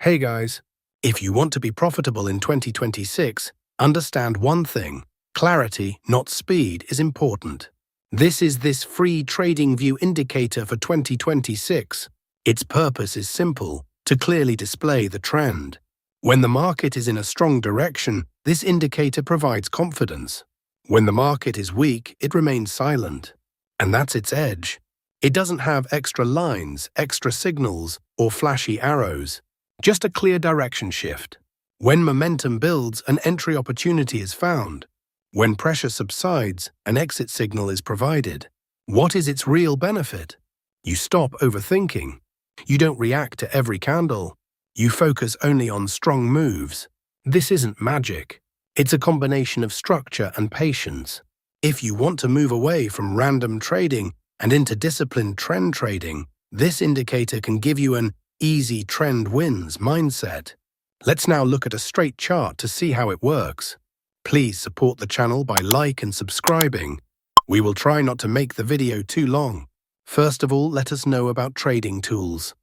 Hey guys, if you want to be profitable in 2026, understand one thing: clarity, not speed, is important. This is this free TradingView indicator for 2026. Its purpose is simple: to clearly display the trend. When the market is in a strong direction, this indicator provides confidence. When the market is weak, it remains silent. And that's its edge. It doesn't have extra lines, extra signals, or flashy arrows. Just a clear direction shift. When momentum builds, an entry opportunity is found. When pressure subsides, an exit signal is provided. What is its real benefit? You stop overthinking. You don't react to every candle. You focus only on strong moves. This isn't magic. It's a combination of structure and patience. If you want to move away from random trading and into disciplined trend trading, this indicator can give you an easy trend wins mindset. Let's now look at a straight chart to see how it works. Please support the channel by like and subscribing. We will try not to make the video too long. First of all, let us know about trading tools.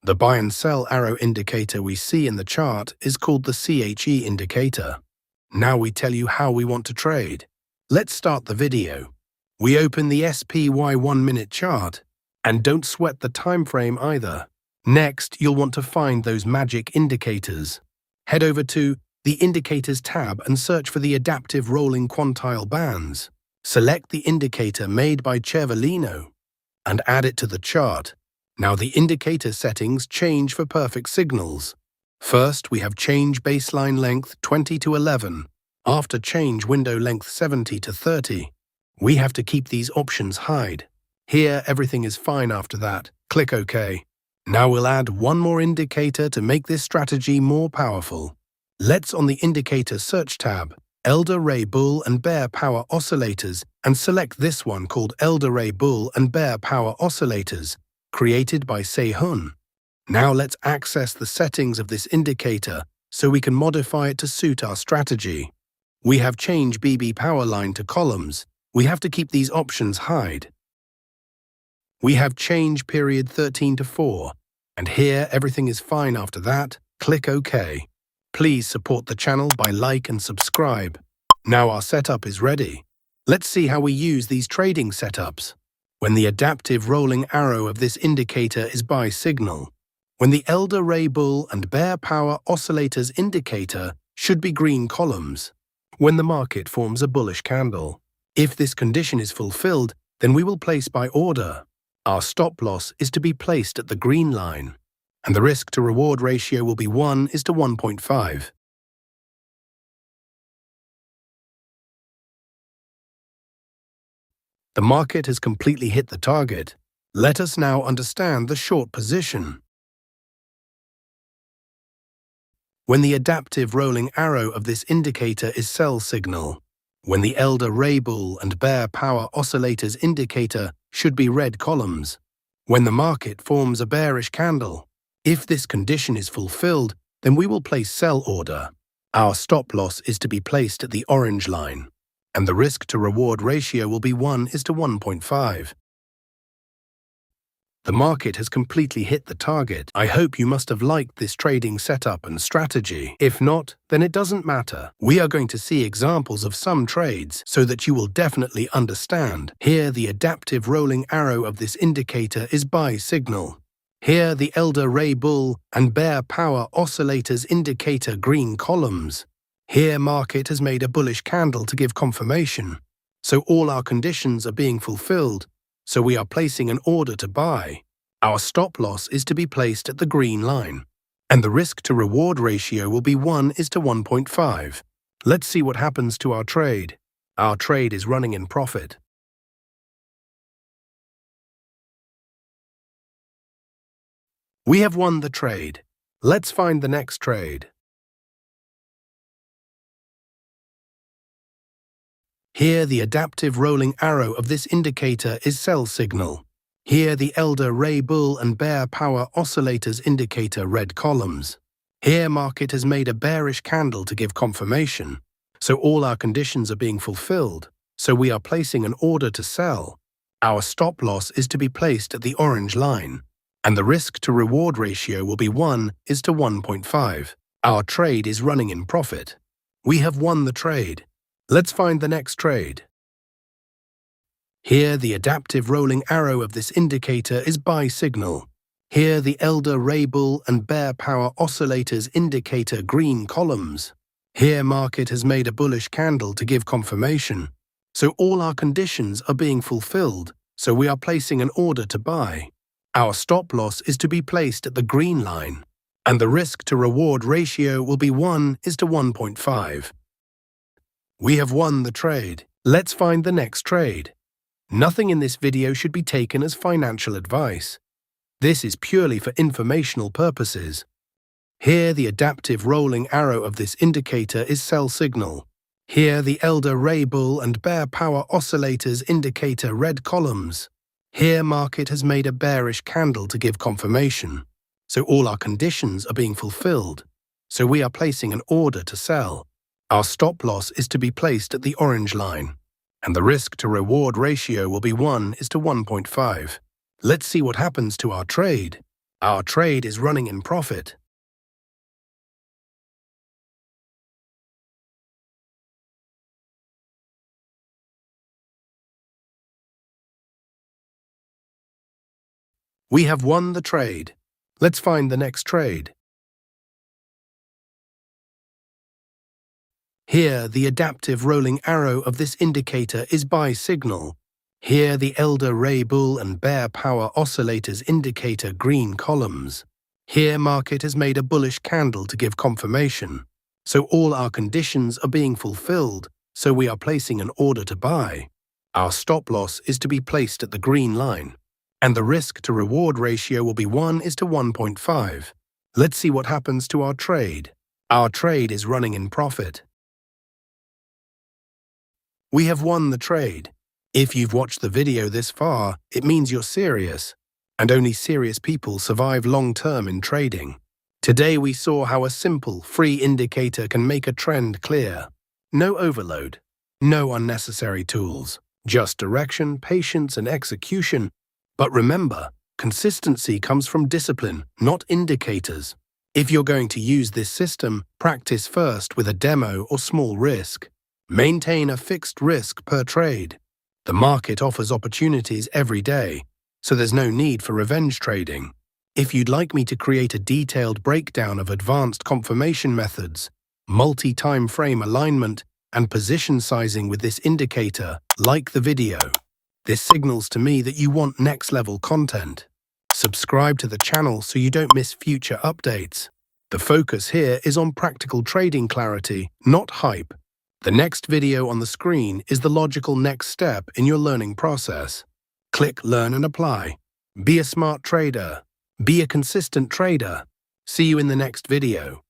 The buy and sell arrow indicator we see in the chart is called the CHE indicator. Now we tell you how we want to trade. Let's start the video. We open the SPY 1-minute chart, and don't sweat the time frame either. Next, you'll want to find those magic indicators. Head over to the Indicators tab and search for the adaptive rolling quantile bands. Select the indicator made by Cervellino and add it to the chart. Now the indicator settings change for perfect signals. First, we have change baseline length 20 to 11. After change window length 70 to 30. We have to keep these options hide. Here, everything is fine after that. Click OK. Now we'll add one more indicator to make this strategy more powerful. Let's on the Indicator Search tab, Elder Ray Bull and Bear Power Oscillators, and select this one called Elder Ray Bull and Bear Power Oscillators, created by Sehun. Now let's access the settings of this indicator so we can modify it to suit our strategy. We have Change BB Power Line to columns. We have to keep these options hide. We have Change Period 13 to 4. And here everything is fine after that. Click OK. Please support the channel by like and subscribe. Now our setup is ready. Let's see how we use these trading setups. When the adaptive rolling arrow of this indicator is buy signal. When the Elder Ray Bull and Bear Power Oscillators indicator should be green columns. When the market forms a bullish candle. If this condition is fulfilled, then we will place by order. Our stop loss is to be placed at the green line, and the risk-to-reward ratio will be 1:1.5. The market has completely hit the target. Let us now understand the short position. When the adaptive rolling arrow of this indicator is sell signal. When the Elder Ray Bull and Bear Power Oscillators indicator should be red columns. When the market forms a bearish candle. If this condition is fulfilled, then we will place sell order. Our stop loss is to be placed at the orange line, and the risk-to-reward ratio will be 1:1.5. The market has completely hit the target. I hope you must have liked this trading setup and strategy. If not, then it doesn't matter. We are going to see examples of some trades so that you will definitely understand. Here, the adaptive rolling arrow of this indicator is buy signal. Here, the Elder Ray Bull and Bear Power Oscillators indicator green columns. Here, market has made a bullish candle to give confirmation. So all our conditions are being fulfilled. So we are placing an order to buy. Our stop loss is to be placed at the green line, and the risk-to-reward ratio will be 1:1.5. Let's see what happens to our trade. Our trade is running in profit. We have won the trade. Let's find the next trade. Here, the adaptive rolling arrow of this indicator is sell signal. Here, the Elder Ray Bull and Bear Power Oscillators indicator red columns. Here, market has made a bearish candle to give confirmation. So all our conditions are being fulfilled. So we are placing an order to sell. Our stop loss is to be placed at the orange line, and the risk-to-reward ratio will be 1:1.5. Our trade is running in profit. We have won the trade. Let's find the next trade. Here, the adaptive rolling arrow of this indicator is buy signal. Here, the elder Ray Bull and bear power oscillators indicator green columns. Here, market has made a bullish candle to give confirmation. So all our conditions are being fulfilled, so we are placing an order to buy. Our stop loss is to be placed at the green line, and the risk-to-reward ratio will be 1:1.5. We have won the trade. Let's find the next trade. Nothing in this video should be taken as financial advice. This is purely for informational purposes. Here, the adaptive rolling arrow of this indicator is sell signal. Here, the elder Ray Bull and bear power oscillators indicator red columns. Here, market has made a bearish candle to give confirmation. So all our conditions are being fulfilled. So we are placing an order to sell. Our stop loss is to be placed at the orange line, and the risk-to-reward ratio will be 1:1.5. Let's see what happens to our trade. Our trade is running in profit. We have won the trade. Let's find the next trade. Here, the adaptive rolling arrow of this indicator is buy signal. Here, the elder Ray Bull and bear power oscillators indicator green columns. Here, market has made a bullish candle to give confirmation. So all our conditions are being fulfilled, so we are placing an order to buy. Our stop loss is to be placed at the green line, and the risk-to-reward ratio will be 1:1.5. Let's see what happens to our trade. Our trade is running in profit. We have won the trade. If you've watched the video this far, it means you're serious, and only serious people survive long-term in trading. Today we saw how a simple, free indicator can make a trend clear. No overload, no unnecessary tools, just direction, patience, and execution. But remember, consistency comes from discipline, not indicators. If you're going to use this system, practice first with a demo or small risk. Maintain a fixed risk per trade. The market offers opportunities every day, so there's no need for revenge trading. If you'd like me to create a detailed breakdown of advanced confirmation methods, multi-time frame alignment, and position sizing with this indicator, like the video. This signals to me that you want next-level content. Subscribe to the channel so you don't miss future updates. The focus here is on practical trading clarity, not hype. The next video on the screen is the logical next step in your learning process. Click Learn and Apply. Be a smart trader. Be a consistent trader. See you in the next video.